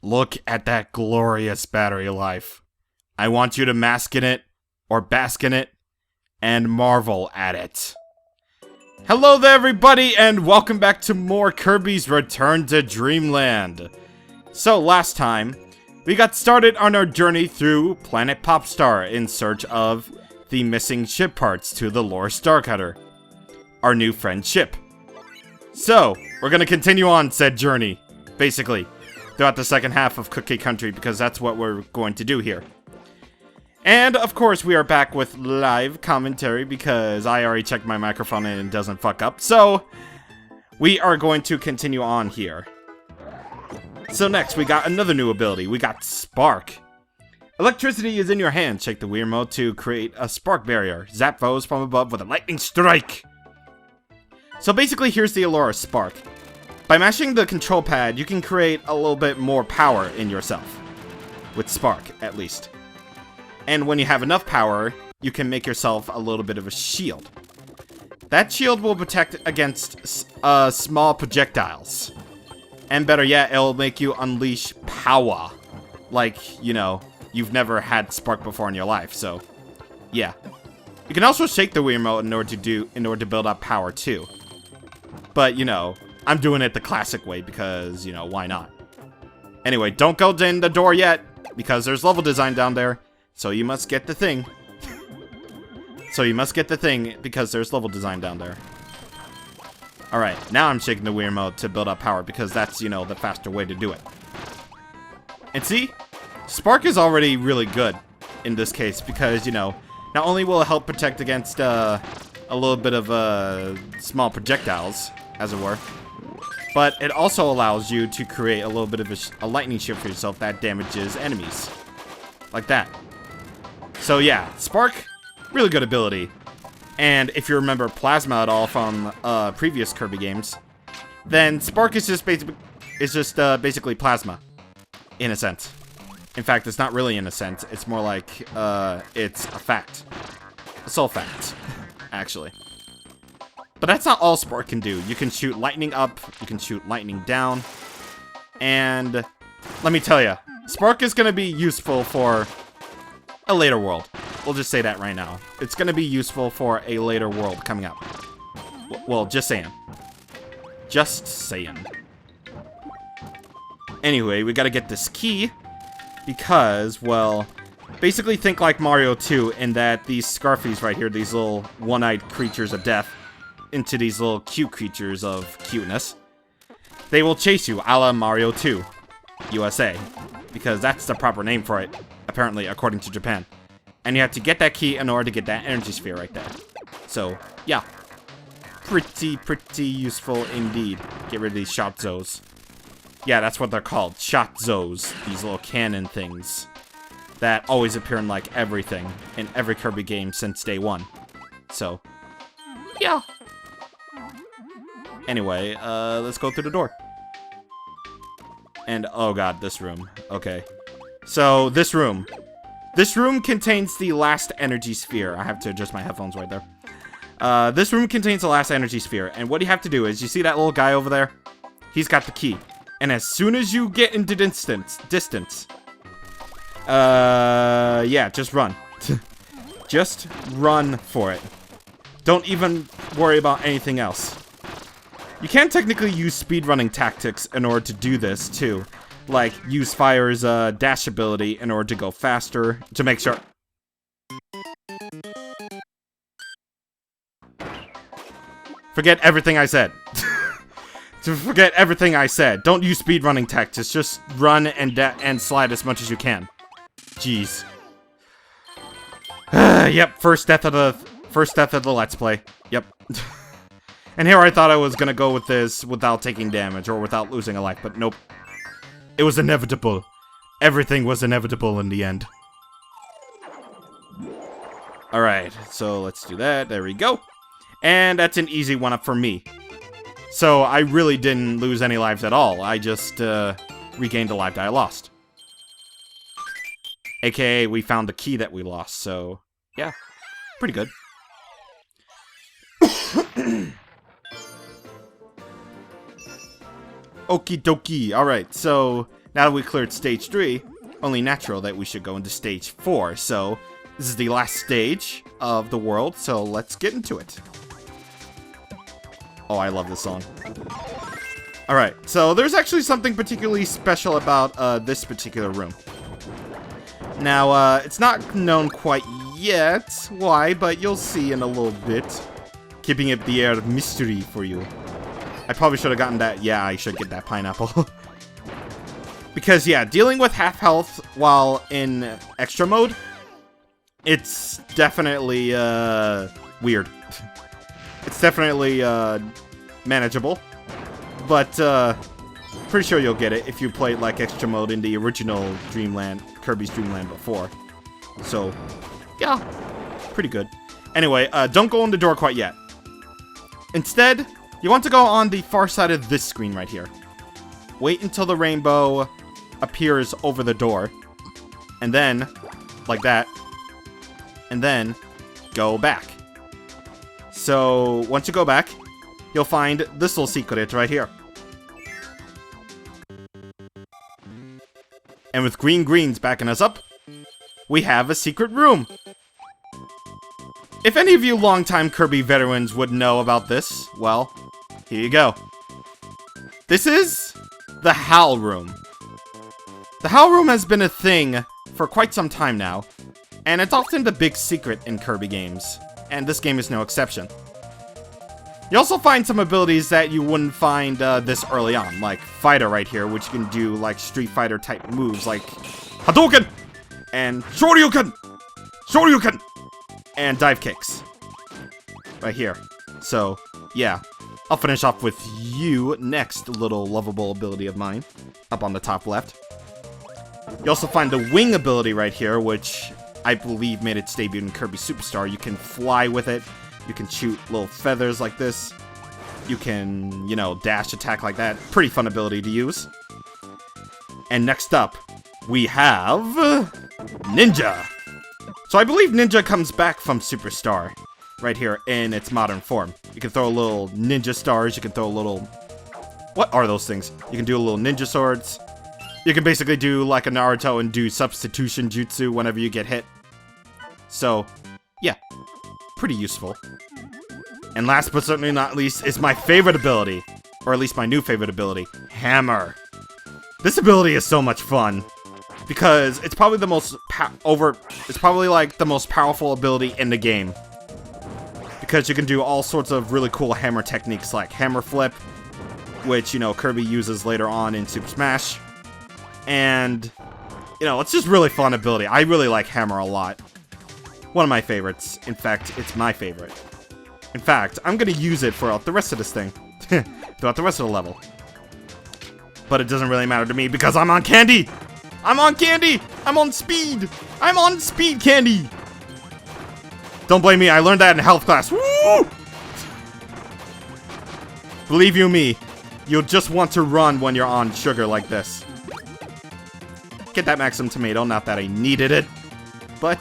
Look at that glorious battery life. I want you to mask in it, or bask in it, and marvel at it. Hello there everybody, and welcome back to more Kirby's Return to Dreamland. So last time, we got started on our journey through Planet Popstar in search of the missing ship parts to the Lore Starcutter, our new friend ship. So, we're gonna continue on said journey, basically, throughout the second half of Cookie Country, because that's what we're going to do here. And, of course, we are back with live commentary, because I already checked my microphone and it doesn't fuck up, so we are going to continue on here. So next, we got another new ability. We got Spark. Electricity is in your hand. Shake the Wii remote to create a spark barrier. Zap foes from above with a lightning strike. So basically, here's the allure of Spark. By mashing the control pad, you can create a little bit more power in yourself. With Spark, at least. And when you have enough power, you can make yourself a little bit of a shield. That shield will protect against small projectiles. And better yet, it'll make you unleash power. Like, you know, you've never had Spark before in your life, so yeah. You can also shake the Wii remote in order to build up power too. But, you know, I'm doing it the classic way because, you know, why not? Anyway, don't go in the door yet, because there's level design down there. So you must get the thing. Because there's level design down there. Alright, now I'm shaking the Wii remote to build up power, because that's, you know, the faster way to do it. And see? Spark is already really good in this case, because, you know, not only will it help protect against a little bit of small projectiles, as it were, but it also allows you to create a little bit of a lightning shield for yourself that damages enemies. Like that. So yeah, Spark, really good ability. And if you remember Plasma at all from previous Kirby games, then Spark is just basically Plasma, in a sense. In fact, it's not really in a sense. It's more like it's a fact. A sole fact, actually. But that's not all Spark can do. You can shoot lightning up, you can shoot lightning down, and let me tell you, Spark is going to be useful for a later world. We'll just say that right now. It's going to be useful for a later world coming up. Well, just saying. Just saying. Anyway, we got to get this key because, well, basically think like Mario 2 in that these Scarfies right here, these little one-eyed creatures of death, into these little cute creatures of cuteness, they will chase you a la Mario 2 USA, because that's the proper name for it, apparently, according to Japan. And you have to get that key in order to get that energy sphere right there. So, yeah. Pretty useful indeed. Get rid of these shot zos. Yeah, that's what they're called. Shot zos. These little cannon things. That always appear in, like, everything. In every Kirby game since day one. So, yeah. Anyway, let's go through the door. And, oh god, this room. Okay. So, this room. This room contains the last energy sphere. I have to adjust my headphones right there. This room contains the last energy sphere. And what you have to do is, you see that little guy over there? He's got the key. And as soon as you get into distance, yeah, just run. Just run for it. Don't even worry about anything else. You can technically use speedrunning tactics in order to do this, too. Like, use Fire's dash ability in order to go faster, to make sure... Forget everything I said. Forget everything I said. Don't use speedrunning tactics, just run and slide as much as you can. Jeez. Yep, first death of the Let's Play. Yep. And here I thought I was gonna go with this without taking damage or without losing a life, but nope. It was inevitable. Everything was inevitable in the end. Alright, so let's do that. There we go. And that's an easy one-up for me. So I really didn't lose any lives at all. I just regained the life that I lost. AKA, we found the key that we lost, so yeah, pretty good. Okie dokie. Alright, so Now that we cleared stage 3, only natural that we should go into stage 4. So, this is the last stage of the world, so let's get into it. Oh, I love this song. Alright, so there's actually something particularly special about this particular room. Now, it's not known quite yet why, but you'll see in a little bit. Keeping it the air of mystery for you. I probably should have gotten that. Yeah, I should get that pineapple. Because, yeah, dealing with half health while in extra mode, it's definitely, weird. It's definitely, manageable. But, pretty sure you'll get it if you played, like, extra mode in the original Kirby's Dream Land before. So, yeah, pretty good. Anyway, don't go in the door quite yet. Instead, you want to go on the far side of this screen right here. Wait until the rainbow appears over the door. And then, like that. And then, go back. So, once you go back, you'll find this little secret right here. And with greens backing us up, we have a secret room. If any of you longtime Kirby veterans would know about this, well, here you go. This is the HAL room. The HAL room has been a thing for quite some time now, and it's often the big secret in Kirby games, and this game is no exception. You also find some abilities that you wouldn't find this early on, like Fighter right here, which you can do like Street Fighter type moves like Hadouken! And Shoryuken! Shoryuken! And dive kicks. Right here. So, yeah. I'll finish off with you next, little lovable ability of mine. Up on the top left. You also find the wing ability right here, which I believe made its debut in Kirby Superstar. You can fly with it. You can shoot little feathers like this. You can, you know, dash attack like that. Pretty fun ability to use. And next up, we have Ninja. So I believe Ninja comes back from Superstar, right here in its modern form. You can throw little ninja stars, you can throw little... What are those things? You can do little ninja swords. You can basically do like a Naruto and do substitution jutsu whenever you get hit. So, yeah, pretty useful. And last but certainly not least is my favorite ability, or at least my new favorite ability, Hammer. This ability is so much fun. Because it's probably the most it's probably like the most powerful ability in the game. Because you can do all sorts of really cool hammer techniques like hammer flip, which, you know, Kirby uses later on in Super Smash. And, you know, it's just really fun ability. I really like Hammer a lot. One of my favorites. In fact, it's my favorite. In fact, I'm gonna use it throughout the rest of this thing. Throughout the rest of the level. But it doesn't really matter to me because I'm on candy! I'm on candy! I'm on speed! I'm on speed candy! Don't blame me, I learned that in health class. Woo! Believe you me, you'll just want to run when you're on sugar like this. Get that Maximum Tomato, not that I needed it. But,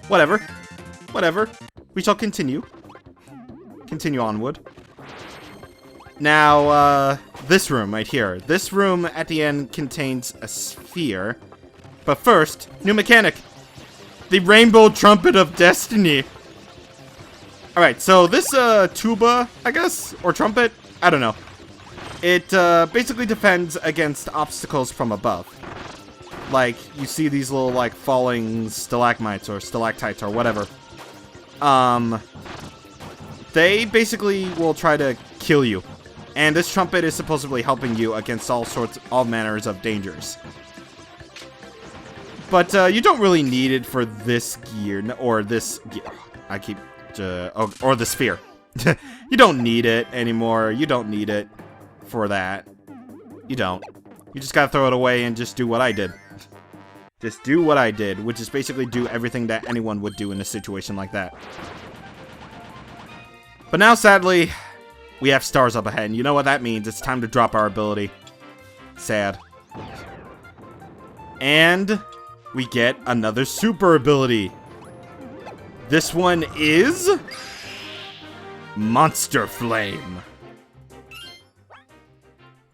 whatever. Whatever. We shall continue. Continue onward. Now, this room right here. This room at the end contains a sphere. But first, new mechanic. The Rainbow Trumpet of Destiny. Alright, so this, tuba, I guess? Or trumpet? I don't know. It, basically defends against obstacles from above. Like, you see these little, like, falling stalagmites or stalactites or whatever. They basically will try to kill you. And this trumpet is supposedly helping you against all manners of dangers. But, you don't really need it for this gear, or this gear. I keep, or the sphere. You don't need it anymore. You don't need it for that. You don't. You just gotta throw it away and just do what I did. Just do what I did, which is basically do everything that anyone would do in a situation like that. But now, sadly, we have stars up ahead, and you know what that means. It's time to drop our ability. Sad. And we get another super ability. This one is Monster Flame.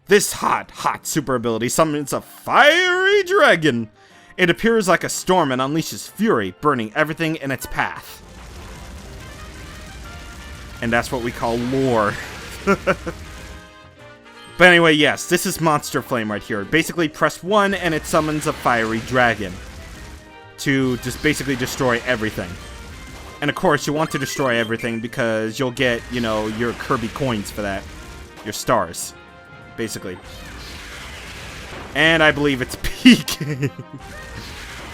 This hot super ability summons a fiery dragon. It appears like a storm and unleashes fury, burning everything in its path. And that's what we call lore. But anyway, yes, this is Monster Flame right here. Basically, press 1 and it summons a fiery dragon to just basically destroy everything. And of course, you want to destroy everything because you'll get, you know, your Kirby coins for that. Your stars, basically. And I believe it's peaking.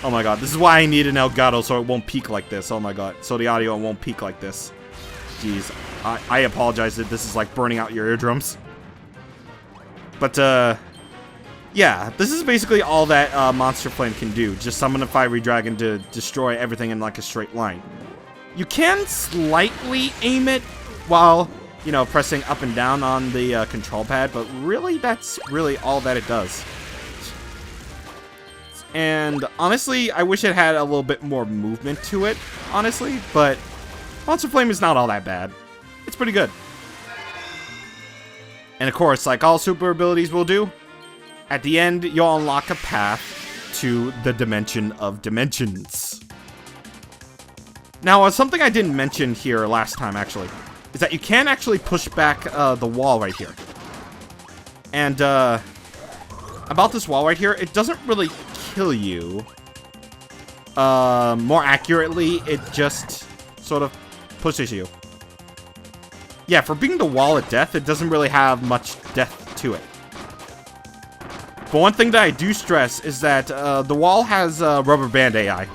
Oh my god, this is why I need an Elgato so it won't peak like this. Oh my god, so the audio won't peak like this. Jeez, I apologize that this is like burning out your eardrums. But, yeah, this is basically all that Monster Flame can do. Just summon a fiery dragon to destroy everything in like a straight line. You can slightly aim it while, you know, pressing up and down on the control pad, but really, that's really all that it does. And honestly, I wish it had a little bit more movement to it, honestly, but Monster Flame is not all that bad. It's pretty good. And of course, like all super abilities will do, at the end, you'll unlock a path to the Dimension of Dimensions. Now, something I didn't mention here last time, actually, is that you can actually push back the wall right here. And, about this wall right here, it doesn't really kill you. More accurately, it just sort of pushes you. Yeah, for being the wall of death, it doesn't really have much death to it. But one thing that I do stress is that the wall has rubber band AI.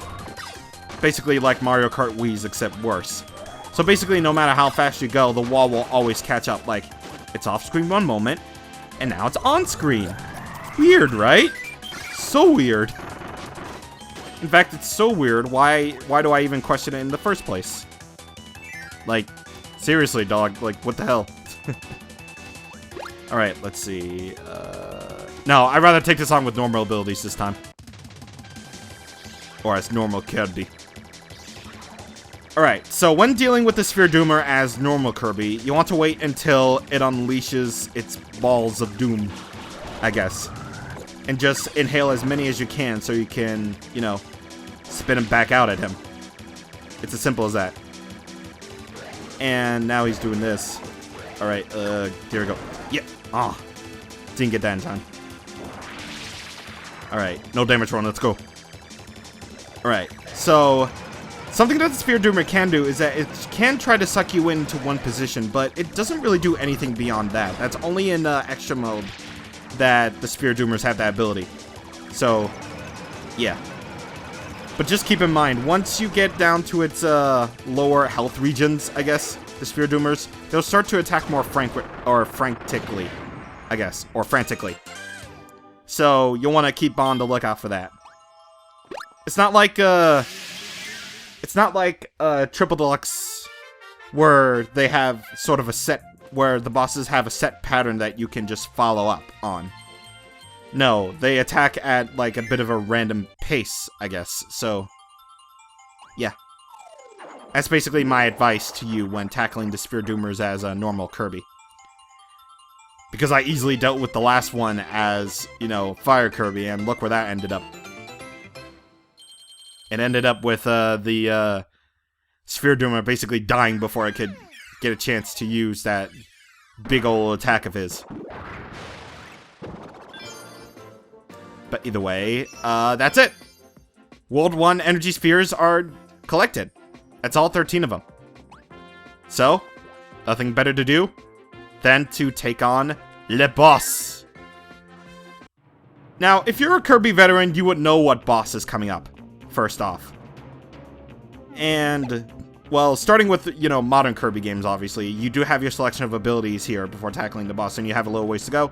Basically like Mario Kart Wii's, except worse. So basically, no matter how fast you go, the wall will always catch up. Like, it's off screen one moment, and now it's on screen. Weird, right? So weird. In fact, it's so weird, why do I even question it in the first place? Like, seriously, dog, like, what the hell? Alright, let's see. No, I'd rather take this on with normal abilities this time. Or as normal Kirby. Alright, so when dealing with the Sphere Doomer as normal Kirby, you want to wait until it unleashes its balls of doom, I guess. And just inhale as many as you can so you can, you know, spin them back out at him. It's as simple as that. And now he's doing this. Alright, here we go. Yeah. Ah. Didn't get that in time. Alright, no damage run, let's go. Alright, so something that the Sphere Doomer can do is that it can try to suck you into one position, but it doesn't really do anything beyond that. That's only in extra mode that the Sphere Doomers have that ability. So, yeah. But just keep in mind, once you get down to its lower health regions, I guess, the Sphere Doomers, they'll start to attack more frantically, I guess, or frantically. So you'll want to keep on the lookout for that. It's not like Triple Deluxe, where they have sort of a set, where the bosses have a set pattern that you can just follow up on. No, they attack at like a bit of a random pace, I guess. So, yeah. That's basically my advice to you when tackling the Sphere Doomers as a normal Kirby. Because I easily dealt with the last one as, you know, Fire Kirby, and look where that ended up. It ended up with the Sphere Doomer basically dying before I could get a chance to use that big old attack of his. But either way, that's it. World 1 energy spheres are collected. That's all 13 of them. So, nothing better to do than to take on Le Boss. Now, if you're a Kirby veteran, you would know what boss is coming up, first off. And, well, starting with, you know, modern Kirby games, obviously, you do have your selection of abilities here before tackling the boss, and you have a little ways to go.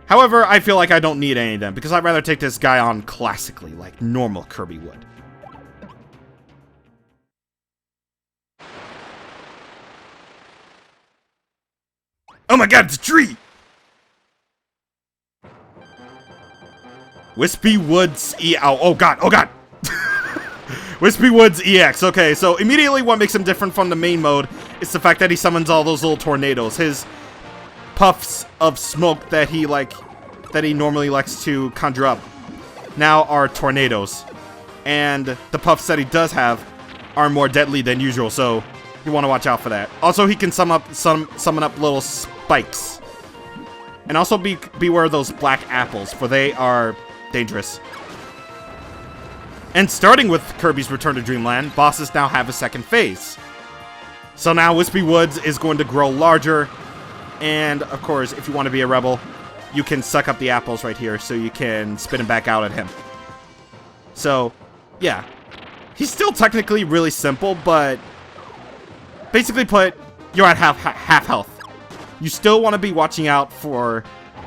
However, I feel like I don't need any of them, because I'd rather take this guy on classically, like normal Kirby would. Oh my god, it's a tree! Wispy Woods oh god, oh god! Wispy Woods EX, okay, so immediately what makes him different from the main mode is the fact that he summons all those little tornadoes. His puffs of smoke that he normally likes to conjure up now are tornadoes. And the puffs that he does have are more deadly than usual, so you want to watch out for that. Also, he can summon up little spikes. And also beware of those black apples, for they are dangerous. And starting with Kirby's Return to Dreamland, bosses now have a second phase. So now Wispy Woods is going to grow larger, and of course, if you want to be a rebel, you can suck up the apples right here so you can spit them back out at him. So, yeah. He's still technically really simple, but basically put, you're at half health. You still want to be watching out for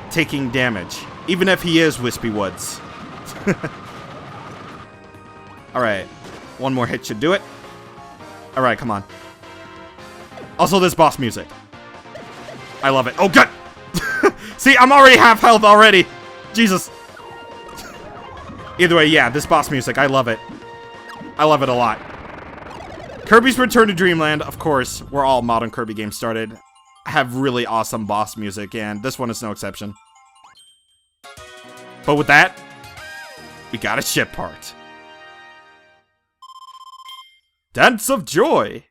taking damage, even if he is Wispy Woods. Alright, one more hit should do it. Alright, come on. Also, this boss music. I love it. Oh, God! See, I'm already half health already! Jesus. Either way, yeah, this boss music, I love it. I love it a lot. Kirby's Return to Dreamland, of course, where all modern Kirby games started, have really awesome boss music, and this one is no exception. But with that, we got a ship part. Dance of Joy!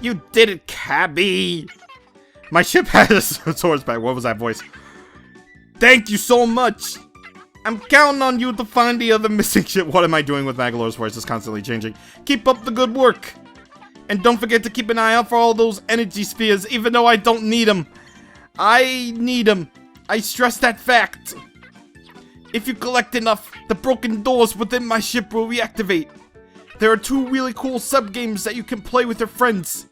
You did it, Cabby! My ship has a swords back. What was that voice? Thank you so much! I'm counting on you to find the other missing ship. What am I doing with Magolor's voice? It's constantly changing. Keep up the good work! And don't forget to keep an eye out for all those energy spheres, even though I don't need them. I need them. I stress that fact. If you collect enough, the broken doors within my ship will reactivate. There are 2 really cool sub-games that you can play with your friends.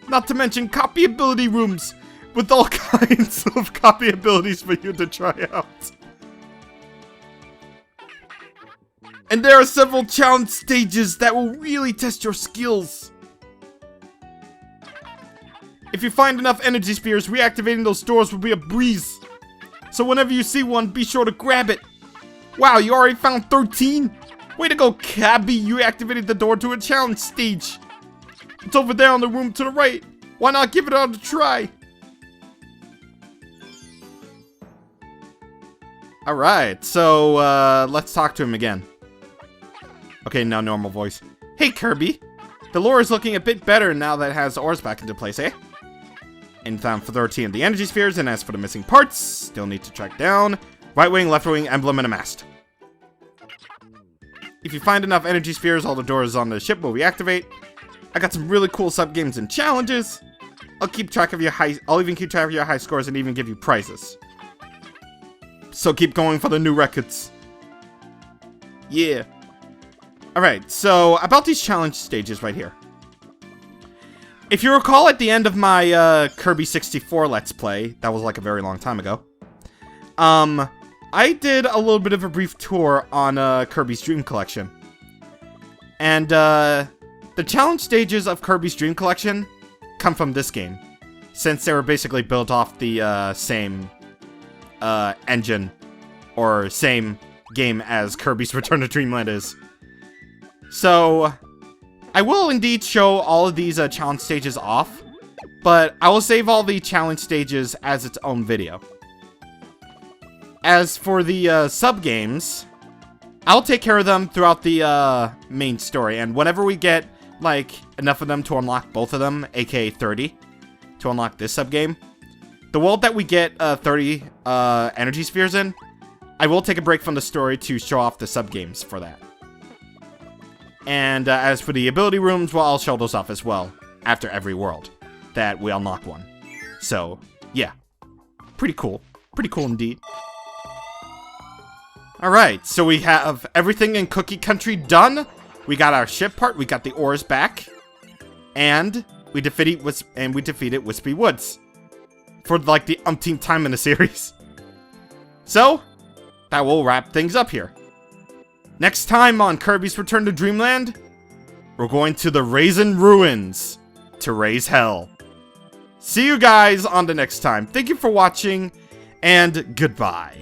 Not to mention copy ability rooms with all kinds of copy abilities for you to try out. And there are several challenge stages that will really test your skills. If you find enough energy spheres, reactivating those doors will be a breeze. So whenever you see one, be sure to grab it. Wow, you already found 13? Way to go, Cabby! You activated the door to a challenge stage. It's over there on the room to the right. Why not give it a try? Alright, so, let's talk to him again. Okay, now normal voice. Hey, Kirby! The lore is looking a bit better now that it has ores back into place, eh? And found for 13 of the energy spheres, and as for the missing parts, still need to track down right wing, left wing, emblem, and a mast. If you find enough energy spheres, all the doors on the ship will reactivate. I got some really cool sub-games and challenges. I'll even keep track of your high scores and even give you prizes. So keep going for the new records. Yeah. Alright, so about these challenge stages right here. If you recall at the end of my Kirby 64 Let's Play, that was like a very long time ago, I did a little bit of a brief tour on Kirby's Dream Collection. And the challenge stages of Kirby's Dream Collection come from this game, since they were basically built off the same engine or same game as Kirby's Return to Dreamland is. So I will indeed show all of these challenge stages off, but I will save all the challenge stages as its own video. As for the sub-games, I'll take care of them throughout the main story, and whenever we get like enough of them to unlock both of them, aka 30, to unlock this sub-game, the world that we get 30 energy spheres in, I will take a break from the story to show off the sub-games for that. And as for the ability rooms, well, I'll show those off as well, after every world, that we unlock one. So, yeah. Pretty cool. Pretty cool indeed. Alright, so we have everything in Cookie Country done. We got our ship part, we got the ores back. And we defeated Wispy Woods. For like the umpteenth time in the series. So, that will wrap things up here. Next time on Kirby's Return to Dreamland, we're going to the Raisin Ruins to raise hell. See you guys on the next time. Thank you for watching, and goodbye.